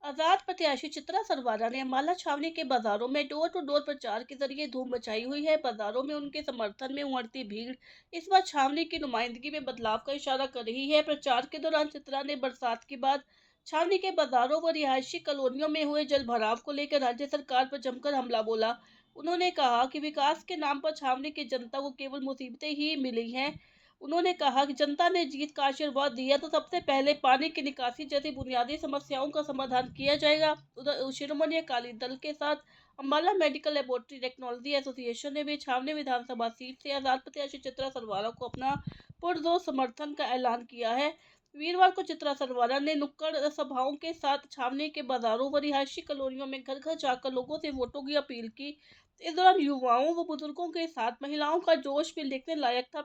आजाद प्रत्याशी चित्रा सरवारा ने अम्बाला छावनी के बाजारों में डोर टू डोर प्रचार के जरिए धूम मचाई हुई है। बाजारों में उनके समर्थन में उमड़ती भीड़ इस बार छावनी की नुमाइंदगी में बदलाव का इशारा कर रही है। प्रचार के दौरान चित्रा ने बरसात के बाद छावनी के बाजारों व रिहायशी कॉलोनियों में हुए जल भराव को लेकर राज्य सरकार पर जमकर हमला बोला। उन्होंने कहा कि विकास के नाम पर छावनी की जनता को केवल मुसीबतें ही मिली हैं। उन्होंने कहा कि जनता ने जीत का आशीर्वाद दिया तो सबसे पहले पानी की निकासी जैसी बुनियादी समस्याओं का समाधान किया जाएगा। उधर शिरोमणि अकाली दल के साथ Ambala medical laboratory technology association ने भी छावनी विधानसभा सीट से आजाद प्रत्याशी चित्रा सरवारा को अपना पुरजोर समर्थन का ऐलान किया है। वीरवार को चित्रा सरवारा ने नुक्कड़ सभाओं के साथ छावनी के बाजारों व रिहायशी कॉलोनियों में घर घर जाकर लोगों से वोटों की अपील की। इस दौरान युवाओं व बुजुर्गों के साथ महिलाओं का जोश भी देखने लायक था।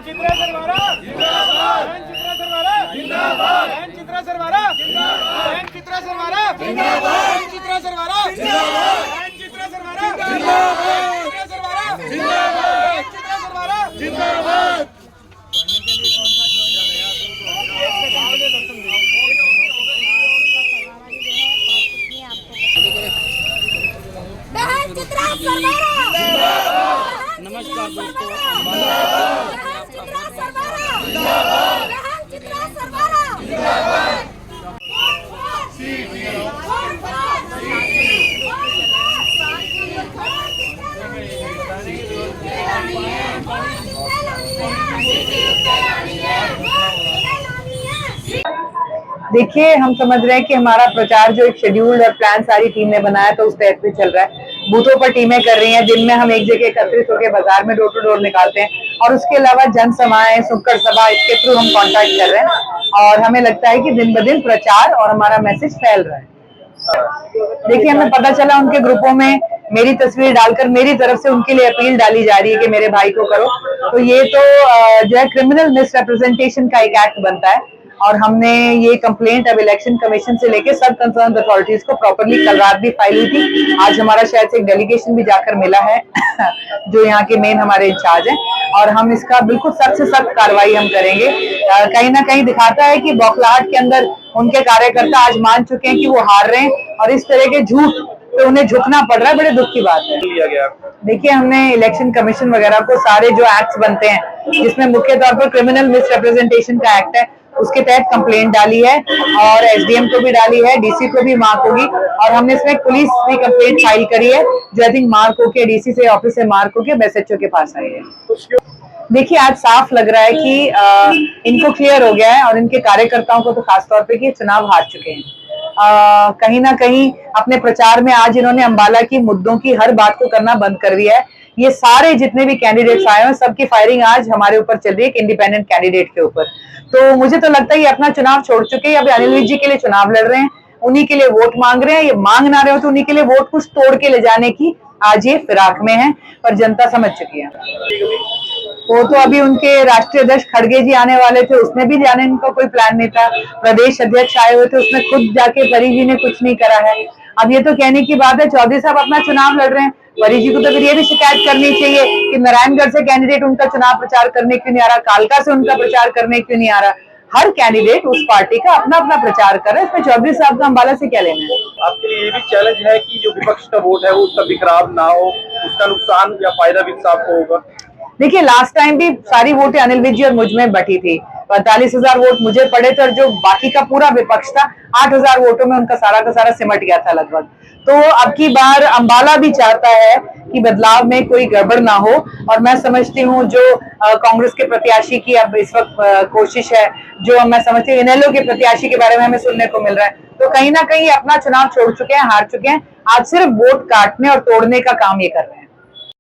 चित्रा सरवारा जिंदाबाद, चित्रा सरवारा जिंदाबाद, चित्रा सरवारा जिंदाबाद, चित्रा सरवारा जिंदाबाद, चित्रा सरवारा जिंदाबाद, चित्रा सरवारा जिंदाबाद, चित्रा सरवारा जिंदाबाद, चित्रा सरवारा जिंदाबाद। नमस्कार दोस्तों, देखिए, हम समझ रहे हैं कि हमारा प्रचार जो एक शेड्यूल और प्लान सारी टीम ने बनाया तो उस तहत पे चल रहा है। बूथों पर टीमें कर रही हैं, दिन में हम एक जगह एकत्रित होकर बाजार में डोर टू डोर निकालते हैं और उसके अलावा जनसभाएं, नुक्कड़ सभा, इसके थ्रू हम कांटेक्ट कर रहे हैं और हमें लगता है कि दिन ब दिन प्रचार और हमारा मैसेज फैल रहा है। देखिए, हमें पता चला उनके ग्रुपों में मेरी तस्वीर डालकर मेरी तरफ से उनके लिए अपील डाली जा रही है कि मेरे भाई को करो, तो ये तो जो है क्रिमिनल मिसरिप्रेजेंटेशन का एक एक्ट बनता है और हमने ये कंप्लेंट अब इलेक्शन कमीशन से लेके सब कंसर्न अथॉरिटीज को प्रॉपरली कल रात भी फाइल हुई थी। आज हमारा शायद से एक डेलीगेशन भी जाकर मिला है जो यहाँ के मेन हमारे इंचार्ज हैं और हम इसका बिल्कुल सख्त से सख्त कार्रवाई हम करेंगे। कहीं ना कहीं दिखाता है कि बौखलाहट के अंदर उनके कार्यकर्ता आज मान चुके हैं कि वो हार रहे हैं और इस तरह के झूठ तो उन्हें झुकना पड़ रहा है। बड़े दुख की बात है। देखिए, हमने इलेक्शन कमीशन वगैरह को सारे जो एक्ट्स बनते हैं जिसमें मुख्य तौर पर क्रिमिनल मिसरिप्रेजेंटेशन का एक्ट है उसके तहत कंप्लेंट डाली है और एसडीएम को भी डाली है, डीसी को भी मार्क होगी और हमने इसमें पुलिस भी कंप्लेंट फाइल करी है जो आई थिंक मार्क होके डीसी से ऑफिस से मार्क होके एसएचओ के पास आई है। देखिए, आज साफ लग रहा है कि इनको क्लियर हो गया है और इनके कार्यकर्ताओं को तो खासतौर पे कि चुनाव हार चुके हैं। कहीं ना कहीं अपने प्रचार में आज इन्होंने अम्बाला की मुद्दों की हर बात को करना बंद कर दिया है। ये सारे जितने भी कैंडिडेट्स आए हैं सबकी फायरिंग आज हमारे ऊपर चल रही है, एक इंडिपेंडेंट कैंडिडेट के ऊपर। तो मुझे तो लगता है ये अपना चुनाव छोड़ चुके हैं, अभी अनिल विज जी के लिए चुनाव लड़ रहे हैं, उन्हीं के लिए वोट मांग रहे हैं। ये मांग ना रहे हो तो उन्हीं के लिए वोट कुछ तोड़ के ले जाने की आज ये फिराक में है, पर जनता समझ चुकी है। वो तो अभी उनके राष्ट्रीय अध्यक्ष खड़गे जी आने वाले थे, उसमें भी जाने का कोई प्लान नहीं था। प्रदेश अध्यक्ष आए हुए थे, उसमें खुद जाके परी जी ने कुछ नहीं करा है। अब ये तो कहने की बात है चौधरी साहब अपना चुनाव लड़ रहे हैं, परी जी को तो फिर ये भी शिकायत करनी चाहिए कि नारायणगढ़ से कैंडिडेट उनका चुनाव प्रचार करने क्यों नहीं आ रहा, कालका से उनका प्रचार करने क्यों नहीं आ रहा। हर कैंडिडेट उस पार्टी का अपना अपना प्रचार कर रहा है, इसमें चौधरी साहब का अम्बाला से क्या लेना है। आपके लिए ये भी चैलेंज है कि जो विपक्ष का वोट है वो उसका बिखराव ना हो, उसका नुकसान या फायदा भी आपको होगा। देखिए, लास्ट टाइम भी सारी वोटें अनिल विज जी और मुझ में बटी थी, 45,000 वोट मुझे पड़े थे और जो बाकी का पूरा विपक्ष था 8,000 वोटों में उनका सारा का सारा सिमट गया था लगभग। तो अब की बार अम्बाला भी चाहता है कि बदलाव में कोई गड़बड़ ना हो और मैं समझती हूँ जो कांग्रेस के प्रत्याशी की अब इस वक्त कोशिश है, जो मैं समझती हूँ इनेलो के प्रत्याशी के बारे में हमें सुनने को मिल रहा है, तो कहीं ना कहीं अपना चुनाव छोड़ चुके हैं, हार चुके हैं। आज सिर्फ वोट काटने और तोड़ने का काम ये कर रहे हैं।